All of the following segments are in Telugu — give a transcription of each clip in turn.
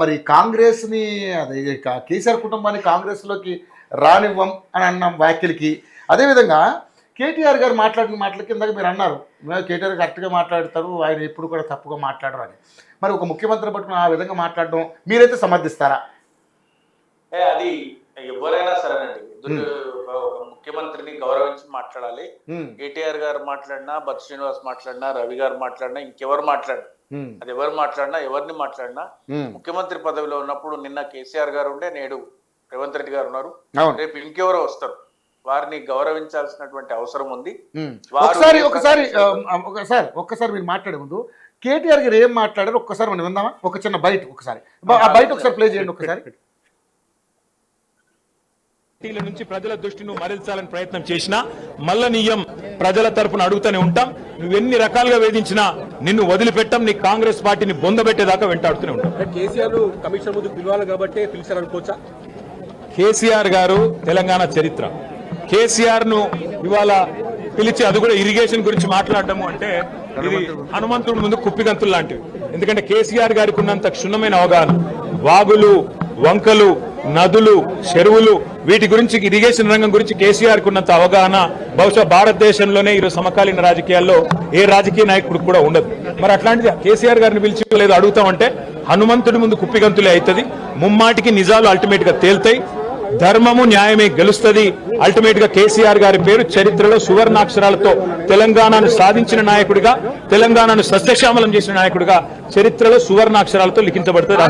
మరి కాంగ్రెస్ని అదే కేసీఆర్ కుటుంబాన్ని కాంగ్రెస్లోకి రానివ్వం అని అన్న వ్యాఖ్యలకి, అదేవిధంగా కేటీఆర్ గారు మాట్లాడిన మాటల కిందకి మీరు అన్నారు కేటీఆర్ కరెక్ట్గా మాట్లాడతారు, ఆయన ఎప్పుడు కూడా తప్పుగా మాట్లాడరు అని. మరి ఒక ముఖ్యమంత్రిని పట్టుకుని ఆ విధంగా మాట్లాడడం మీరైతే సమర్థిస్తారా? అది ఎవరైనా సరేనండి, ఒక ముఖ్యమంత్రిని గౌరవించి మాట్లాడాలి. కేటీఆర్ గారు మాట్లాడినా, బత్స శ్రీనివాస్ మాట్లాడినా, రవి గారు మాట్లాడినా, ఇంకెవరు మాట్లాడినా, అది ఎవరు మాట్లాడినా, ఎవరిని మాట్లాడినా ముఖ్యమంత్రి పదవిలో ఉన్నప్పుడు నిన్న కేసీఆర్ గారు ఉండే, నేడు రేవంత్ రెడ్డి గారు ఉన్నారు, రేపు ఇంకెవరో వస్తారు, వారిని గౌరవించాల్సినటువంటి అవసరం ఉంది. ఒక్కసారి మీరు మాట్లాడే ముందు కేటీఆర్ గారు ఏం మాట్లాడారు ఒక్కసారి మనం విందామా? ఒక చిన్న బయట ఒకసారి ఆ బయట ఒకసారి ప్లే చేయండి ఒకసారి. పార్టీల నుంచి ప్రజల దృష్టిని మరల్చాలని ప్రయత్నం చేసినా మల్లనీయం ప్రజల తరపున అడుగుతూనే ఉంటాం. నువ్వు ఎన్ని రకాలుగా వేధించినా నిన్ను వదిలిపెట్టాం, నీ కాంగ్రెస్ పార్టీని బొందబెట్టేదాకా వెంటాడుతూనే ఉంటాం. కేసీఆర్ కమిషన్ ముందు పిలవాలి కాబట్టి పిలిచారు అనుకోవచ్చా? కేసీఆర్ గారు తెలంగాణ చరిత్ర, కేసీఆర్ ను ఇవాళ పిలిచి అది కూడా ఇరిగేషన్ గురించి మాట్లాడటము అంటే ఇది హనుమంతుడి ముందు కుప్పిగంతులు లాంటివి. ఎందుకంటే కేసీఆర్ గారికి ఉన్నంత క్షుణ్ణమైన అవగాహన, వాగులు, వంకలు, నదులు, చెరువులు, వీటి గురించి ఇరిగేషన్ రంగం గురించి కేసీఆర్ కు ఉన్నంత అవగాహన బహుశా భారతదేశంలోనే ఈరోజు సమకాలీన రాజకీయాల్లో ఏ రాజకీయ నాయకుడికి కూడా ఉండదు. మరి అట్లాంటిది కేసీఆర్ గారిని పిలిచి లేదు అడుగుతామంటే హనుమంతుడి ముందు కుప్పిగంతులే అవుతుంది. ముమ్మాటికి నిజాలు అల్టిమేట్ గా తేల్తాయి, ధర్మము న్యాయమే గెలుస్తుంది. అల్టిమేట్ గా కేసీఆర్ గారి పేరు చరిత్రలో సువర్ణాక్షరాలతో తెలంగాణను సాధించిన నాయకుడిగా, తెలంగాణను సస్యశ్యామలం చేసిన నాయకుడిగా చరిత్రలో సువర్ణాక్షరాలతో లిఖించబడుతుంది.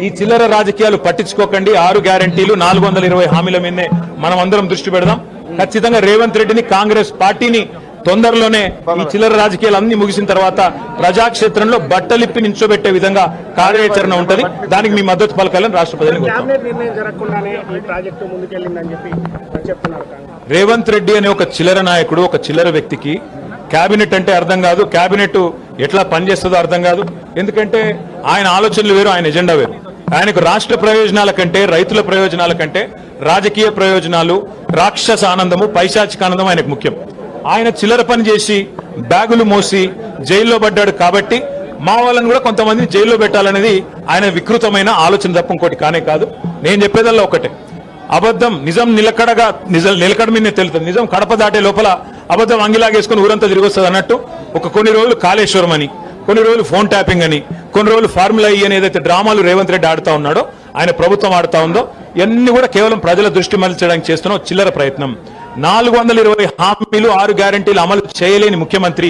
ఈ చిల్లర రాజకీయాలు పట్టించుకోకండి. 6 గ్యారంటీలు 420 హామీల మీదనే మనం అందరం దృష్టి పెడదాం. ఖచ్చితంగా రేవంత్ రెడ్డిని, కాంగ్రెస్ పార్టీని తొందరలోనే ఈ చిల్లర రాజకీయాలు అన్ని ముగిసిన తర్వాత ప్రజాక్షేత్రంలో బట్టలిప్పి నించోబెట్టే విధంగా కార్యాచరణ ఉంటుంది. దానికి మీ మద్దతు పలకాలని రాష్ట్ర ప్రజలు. రేవంత్ రెడ్డి అనే ఒక చిల్లర నాయకుడు, ఒక చిల్లర వ్యక్తికి కేబినెట్ అంటే అర్థం కాదు, కేబినెట్ ఎట్లా పనిచేస్తుందో అర్థం కాదు. ఎందుకంటే ఆయన ఆలోచనలు వేరు, ఆయన ఎజెండా వేరు. ఆయనకు రాష్ట్ర ప్రయోజనాల కంటే, రైతుల ప్రయోజనాల కంటే రాజకీయ ప్రయోజనాలు, రాక్షస ఆనందము, పైశాచిక ఆనందం ఆయనకు ముఖ్యం. ఆయన చిల్లర పని చేసి బ్యాగులు మోసి జైల్లో పడ్డాడు కాబట్టి మా వాళ్ళని కూడా కొంతమందిని జైల్లో పెట్టాలనేది ఆయన వికృతమైన ఆలోచన తప్ప ఇంకోటి కానే కాదు. నేను చెప్పేదల్లా ఒకటే, అబద్ధం నిజం నిలకడ మీదనే తెలుస్తుంది. నిజం కడప దాటే లోపల అబద్ధం అంగిలాగేసుకుని ఊరంతా తిరిగి వస్తుంది అన్నట్టు కొన్ని రోజులు కాళేశ్వరం అని, కొన్ని రోజులు ఫోన్ ట్యాపింగ్ అని, కొన్ని రోజులు ఫార్ములా అని ఏదైతే డ్రామాలు రేవంత్ రెడ్డి ఆడుతా ఉన్నాడో, ఆయన ప్రభుత్వం ఆడుతా ఉందో, ఇవన్నీ కూడా కేవలం ప్రజల దృష్టి మరల్చడానికి చేస్తున్న చిల్లర ప్రయత్నం. 420 హామీలు, 6 గ్యారంటీలు అమలు చేయలేని ముఖ్యమంత్రి,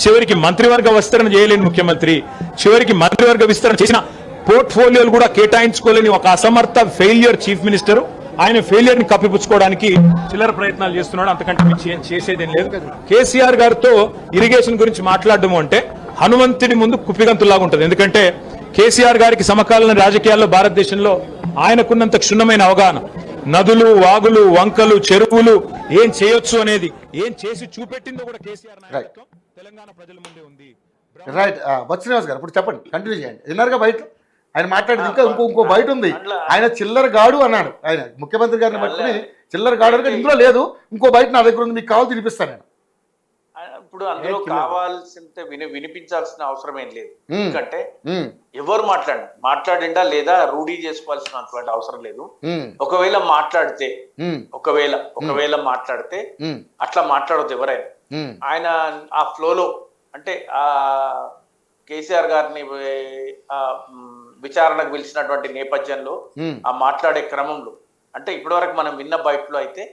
చివరికి మంత్రివర్గ విస్తరణ చేయలేని ముఖ్యమంత్రి, చివరికి మంత్రివర్గ విస్తరణ చేసిన పోర్ట్ఫోలియోలు కూడా కేటాయించుకోలేని ఒక అసమర్థ ఫెయిల్యూర్ చీఫ్ మినిస్టర్. ఆయన ఫెయిల్యూర్ ని కప్పిపుచ్చుకోవడానికి చిల్లర ప్రయత్నాలు చేస్తున్నాడు. అంతకంటే మించి చేసేదేం లేదు. కేసీఆర్ గారితో ఇరిగేషన్ గురించి మాట్లాడడం అంటే హనుమంతుడి ముందు కుప్పిగంతులాగా ఉంటుంది. ఎందుకంటే కేసీఆర్ గారికి సమకాలీన రాజకీయాల్లో భారతదేశంలో ఆయనకున్నంత క్షుణ్ణమైన అవగాహన, నదులు, వాగులు, వంకలు, చెరువులు ఏం చేయొచ్చు అనేది, ఏం చేసి చూపెట్టిందో కూడా కేసీఆర్ నాయకత్వం తెలంగాణ ప్రజల ముందే ఉంది. రైట్. బత్స శ్రీనివాస్ గారు ఇప్పుడు చెప్పండి, కంటిన్యూ చేయండి. విన్నారుగా బయట ఆయన మాట్లాడింది. ఇంకా ఇంకో బయట ఉంది. ఆయన చిల్లర గాడు అన్నాడు. ఆయన ముఖ్యమంత్రి గారిని పట్టుకుని చిల్లర గాడు అని, ఇందులో లేదు, ఇంకో బయట నా దగ్గర ఉంది, మీకు కావాలి తినిపిస్తాను నేను. ఇప్పుడు అందులో కావాల్సింటే వినిపించాల్సిన అవసరం ఏం లేదు. ఎందుకంటే ఎవరు మాట్లాడిండా లేదా రూఢీ చేసుకోవాల్సినటువంటి అవసరం లేదు. ఒకవేళ మాట్లాడితే అట్లా మాట్లాడొద్దు ఎవరైనా. ఆయన ఆ ఫ్లోలో అంటే ఆ కేసీఆర్ గారిని విచారణకు పిలిచినటువంటి నేపథ్యంలో ఆ మాట్లాడే క్రమంలో అంటే ఇప్పటి వరకు మనం విన్న బయటలో అయితే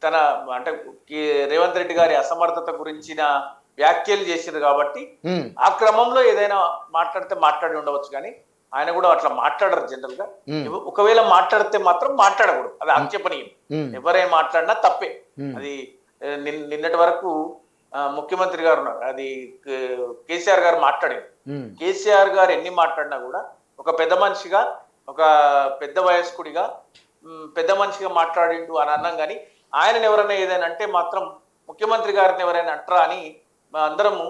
తన అంటే రేవంత్ రెడ్డి గారి అసమర్థత గురించిన వ్యాఖ్యలు చేసింది కాబట్టి ఆ క్రమంలో ఏదైనా మాట్లాడి ఉండవచ్చు. కానీ ఆయన కూడా అట్లా మాట్లాడరు జనరల్ గా. ఒకవేళ మాట్లాడితే మాత్రం మాట్లాడకూడదు, అది ఆక్షేపణీయం. ఎవరైనా మాట్లాడినా తప్పే. అది నిన్నటి వరకు ముఖ్యమంత్రి గారు ఉన్నారు, అది కేసీఆర్ గారు మాట్లాడింది. కేసీఆర్ గారు ఎన్ని మాట్లాడినా కూడా ఒక పెద్ద మనిషిగా, ఒక పెద్ద వయస్కుడిగా, పెద్ద మనిషిగా మాట్లాడిండు అని అన్నాం. కానీ ఆయనను ఎవరైనా ఏదైనా అంటే మాత్రం ముఖ్యమంత్రి గారిని ఎవరైనా అంటారా అని అందరము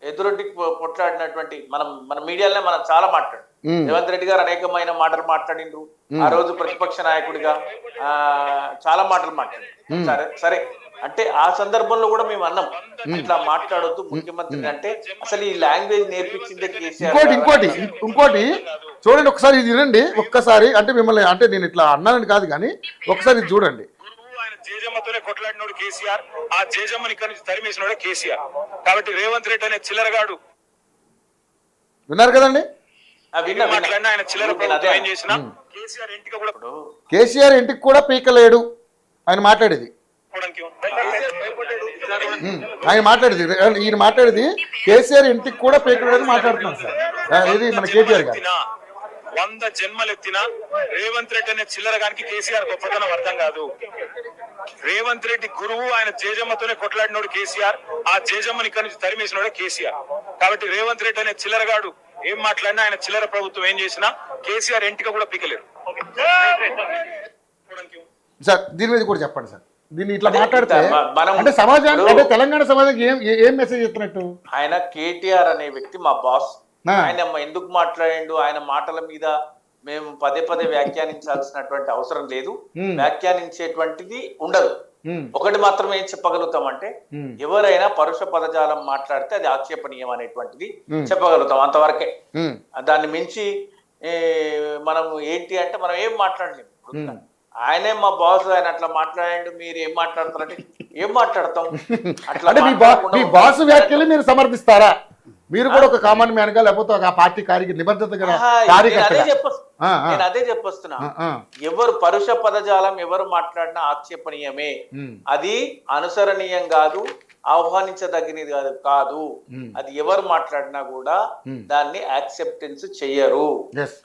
ఎదురొడ్డి పొట్లాడినటువంటి మన మీడియాలోనే మనం చాలా మాట్లాడు. రేవంత్ రెడ్డి గారు అనేకమైన మాటలు మాట్లాడిండ్రు. ఆ రోజు ప్రతిపక్ష నాయకుడిగా చాలా మాటలు మాట్లాడారు. సరే అంటే ఆ సందర్భంలో కూడా మేము అన్నాం ఇట్లా మాట్లాడొద్దు ముఖ్యమంత్రి అంటే అసలు ఈ లాంగ్వేజ్ నేర్పించిందే కేసీఆర్ ఇంకోటి చూడండి ఒకసారి ఇది వినండి ఒక్కసారి అంటే మిమ్మల్ని అంటే నేను ఇట్లా అన్నానని కాదు కానీ ఒకసారి ఇది చూడండి. ఆయన జేజమ్మతోనే కొట్లాడినోడు కేసీఆర్, ఆ జేజమ్మని ఇక్కడి నుంచి తరిమేసినోడే కేసీఆర్. కాబట్టి రేవంత్ రెడ్డి అనే చిల్లరగాడు విన్నారు కదండి. మాట్లాడిన ఆయన చిల్లర ప్రభుత్వం ఏం చేసినా కేసీఆర్ ఇంటికి కూడా పీకలేడు ఆయన మాట్లాడేది. ఈయన మాట్లాడేది కేసీఆర్ ఇంటికి కూడా పీకలేడు మాట్లాడుతున్నాను సార్. ఇది మన కేటీఆర్ గారు 100 జన్మలెత్తినా రేవంత్ రెడ్డి అనే చిల్లరగానికి కేసీఆర్ గొప్పతనం అర్థం కాదు. రేవంత్ రెడ్డి గురువు, ఆయన జేజమ్మతోనే కొట్లాడినోడు కేసీఆర్, ఆ జేజమ్మని ఇక్కడి నుంచి తరిమేసినోడే కేసీఆర్. కాబట్టి రేవంత్ రెడ్డి అనే చిల్లరగాడు ఏం మాట్లాడినా ఆయన చిల్లర ప్రభుత్వం ఏం చేసినా కేసీఆర్ ఇంటికి కూడా పీకలేరు. సార్ దీని మీద కూడా చెప్పండి సార్. దీన్ని ఇట్లా మాట్లాడితే అంటే సమాజానికి అంటే తెలంగాణ సమాజానికి ఏం మెసేజ్ ఇస్తున్నట్టు? ఆయన కేటీఆర్ అనే వ్యక్తి మా బాస్, ఆయన ఎందుకు మాట్లాడిండు, ఆయన మాటల మీద మేము పదే పదే వ్యాఖ్యానించాల్సినటువంటి అవసరం లేదు, వ్యాఖ్యానించేటువంటిది ఉండదు. ఒకటి మాత్రం ఏం చెప్పగలుగుతామంటే ఎవరైనా పరుష పదజాలం మాట్లాడితే అది ఆక్షేపణీయం అనేటువంటిది చెప్పగలుగుతాం, అంతవరకే. దాన్ని మించి మనం ఏంటి అంటే మనం ఏం మాట్లాడలేము. ఆయనే మా బాస్, ఆయన అట్లా మాట్లాడండి, మీరు ఏం మాట్లాడతారంటే ఏం మాట్లాడతాం అట్లా. మీ బాస్ వ్యాఖ్యలు మీరు సమర్థిస్తారా? మీరు కూడా ఒక కామన్ మ్యాన్ గా లేకపోతే ఒక పార్టీ నిబద్ధత నేను అదే చెప్పొస్తున్నా. ఎవరు పరుష పదజాలం ఎవరు మాట్లాడినా ఆక్షేపణీయమే, అది అనుసరణీయం కాదు, ఆహ్వానించదగినది కాదు. అది ఎవరు మాట్లాడినా కూడా దాన్ని యాక్సెప్టెన్స్ చెయ్యరు,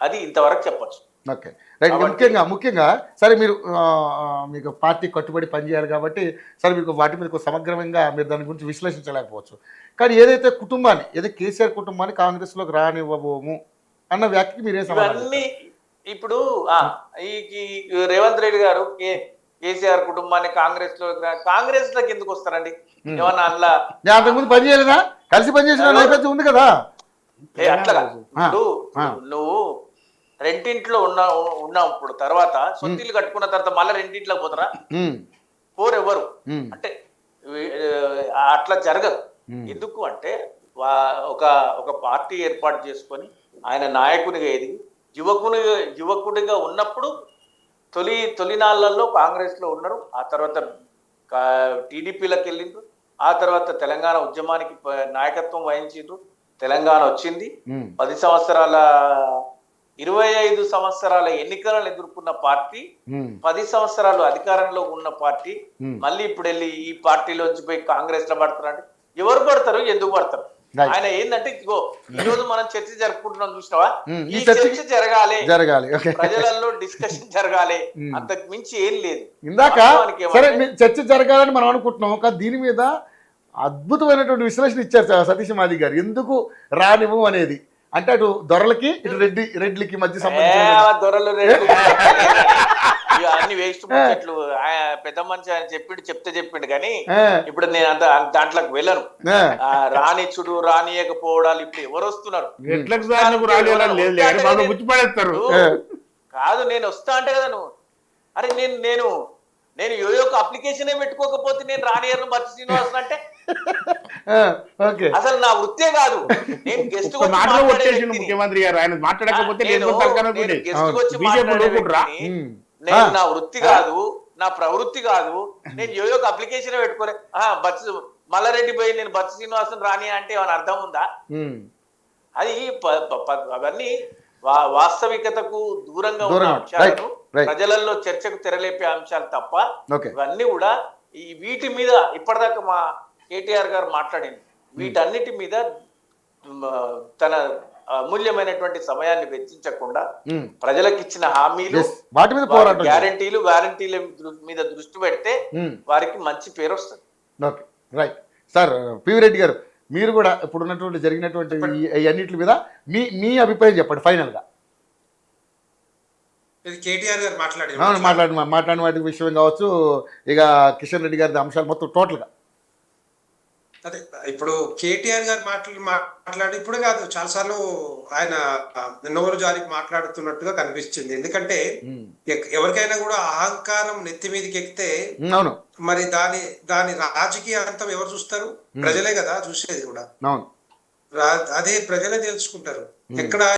అది ఇంతవరకు చెప్పచ్చు. Okay right. ముఖ్యంగా సరే మీరు మీకు పార్టీ కట్టుబడి పనిచేయాలి కాబట్టి సరే మీకు వాటి మీద సమగ్రంగా మీరు దాని గురించి విశ్లేషించలేకపోవచ్చు. కానీ ఏదైతే కుటుంబాన్ని ఏదో కేసీఆర్ కుటుంబాన్ని కాంగ్రెస్లోకి రానివ్వబోము అన్న వ్యాఖ్యకి మీరే ఇవన్నీ ఇప్పుడు ఈ రేవంత్ రెడ్డి గారు కేసీఆర్ కుటుంబాన్ని కాంగ్రెస్ లోకి ఎందుకు వస్తారండి? ఏమన్నా అందులో అంతకుముందు పని చేయలేదా? కలిసి పనిచేసిన నేపథ్యం ఉంది కదా. అట్లా నువ్వు రెంటింట్లో ఉన్నావు, ఇప్పుడు తర్వాత సొంతీలు కట్టుకున్న తర్వాత మళ్ళీ రెంటింట్లో పోతారా? పోరెవరు అంటే అట్లా జరగదు. ఎందుకు అంటే ఒక పార్టీ ఏర్పాటు చేసుకొని ఆయన నాయకునిగా ఎదిగి యువకుడిగా ఉన్నప్పుడు తొలినాళ్లలో కాంగ్రెస్ లో ఉన్నారు, ఆ తర్వాత టీడీపీలకు వెళ్ళిండ్రు, ఆ తర్వాత తెలంగాణ ఉద్యమానికి నాయకత్వం వహించిండ్రు, తెలంగాణ వచ్చింది. 25 సంవత్సరాల ఎన్నికలను ఎదుర్కొన్న పార్టీ, 10 సంవత్సరాలు అధికారంలో ఉన్న పార్టీ, మళ్ళీ ఇప్పుడు వెళ్ళి ఈ పార్టీలోంచి పోయి కాంగ్రెస్ లో పడతారంటే ఎవరు పడతారు, ఎందుకు పడతారు? ఆయన ఏంటంటే ఇగో ఈ రోజు మనం చర్చ జరుపుకుంటున్నాం, చూసినావా? ఈ చర్చ జరగాలి, ప్రజలలో డిస్కషన్ జరగాలి, అంతకు మించి ఏం లేదు. ఇందాక సరే చర్చ జరగాలని మనం అనుకుంటున్నాం, కానీ దీని మీద అద్భుతమైనటువంటి విశ్లేషణ ఇచ్చారు సతీష్ మాది గారు. ఎందుకు రానివ్వు అనేది అంటే అటు దొరలకి ఇటు రెడ్లకి మధ్య దొరలు అన్ని వేస్ట్ ముచ్చట్లు పెద్ద మనిషి ఆయన చెప్పిండు కానీ ఇప్పుడు నేను అంత దాంట్లోకి వెళ్ళను. రానిచ్చుడు రానియకపోవడాలు ఇప్పుడు ఎవరు వస్తున్నారు? కాదు నేను వస్తా అంటే కదా నువ్వు. అరే నేను యోయోక అప్లికేషన్ పెట్టుకోకపోతే నేను రానియర్ను బత్తి శ్రీనివాసన్ అంటే అసలు నా వృత్తే కాదు. నేను గెస్ట్ ముఖ్యమంత్రి గారు ఆయన మాట్లాడకపోతే నేను నా వృత్తి కాదు, నా ప్రవృత్తి కాదు. నేను యోయోక అప్లికేషన్ పెట్టుకోలే. బత్తి మల్లారెడ్డి పోయి నేను బత్తి శ్రీనివాసన్ రాని అంటే ఏమైనా అర్థం ఉందా? అది అవన్నీ వాస్తవికతకు దూరంగా ఉన్న అంశాలను ప్రజలలో చర్చకు తెరలేపే అంశాలు తప్ప ఇవన్నీ కూడా వీటి మీద ఇప్పటిదాకా మా కేటీఆర్ గారు మాట్లాడింది వీటన్నిటి మీద తన అమూల్యమైనటువంటి సమయాన్ని వెచ్చించకుండా ప్రజలకు ఇచ్చిన హామీలు గ్యారంటీల మీద దృష్టి పెడితే వారికి మంచి పేరు వస్తుంది. Okay right sir. PV Reddy గారు మీరు కూడా ఇప్పుడున్నటువంటి జరిగినటువంటి అన్నిటి మీద మీ అభిప్రాయం చెప్పండి ఫైనల్ గా. కేటీఆర్ గారు మాట్లాడిన వాటి విషయం కావచ్చు, ఇక కిషన్ రెడ్డి గారి అంశాలు మొత్తం టోటల్గా అదే ఇప్పుడు కేటీఆర్ గారు మాట్లాడి ఇప్పుడు కాదు, చాలాసార్లు ఆయన నోరు జారికి మాట్లాడుతున్నట్టుగా కనిపించింది. ఎందుకంటే ఎవరికైనా కూడా అహంకారం నెత్తి మీదకి ఎక్కితే అవును, మరి దాని రాజకీయ అంతం ఎవరు చూస్తారు? ప్రజలే కదా చూసేది కూడా. అవును, అదే ప్రజలే తెలుసుకుంటారు. ఎక్కడ